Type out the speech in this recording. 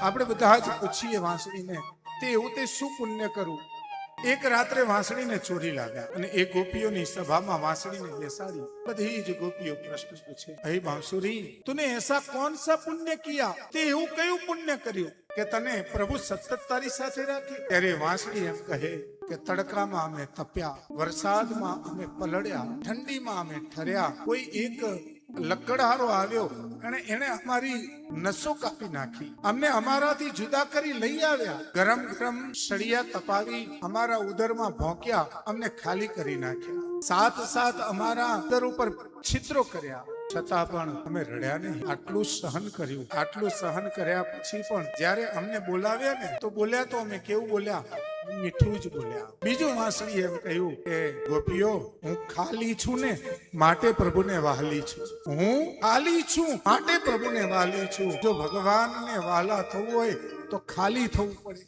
આપણે બધા જ પૂછીએ વાંસળીને તે એવું તે શું પુણ્ય કરું? એક રાત્રે વાંસળીને ચોરી લાગ્યા અને એ ગોપીઓની સભામાં વાંસળીને બેસાડી બધી જ ગોપીઓ પ્રશ્ન પૂછે, હે બાંસુરી, તુને ऐसा कौन सा पुण्य किया? તે એવું કયું પુણ્ય કર્યું કે તને પ્રભુ સતત તારી સાથે રાખી? ત્યારે વાંસળી એમ કહે કે તડકામાં અમે તપ્યા, વરસાદમાં અમે પલળ્યા, ઠંડીમાં અમે ઠર્યા, કોઈ એક લકડહારો આવ્યો અને એને અમારી નસો કાપી નાખી, અમને અમારાથી જુદા કરી લઈ આવ્યા, ગરમ ગરમ સળિયા તપાવી અમારા ઉદરમાં ભોંક્યા, અમને ખાલી કરી નાખ્યા, સાત અમારા ઉદર ઉપર છિદ્રો કર્યા, છતાં પણ અમે રડ્યા નહીં. આટલું સહન કર્યું. આટલું સહન કર્યા પછી પણ જ્યારે અમને બોલાવ્યા ને તો બોલ્યા તો અમે કેવું બોલ્યા? મીઠું જ બોલ્યા. બીજું વાંસળી એમ કહ્યું કે ગોપીઓ, હું ખાલી છું ને માટે પ્રભુને વહાલી છું. હું ખાલી છું માટે પ્રભુને વહાલી છું. જો ભગવાનને વહાલા થવું હોય તો ખાલી થવું પડે.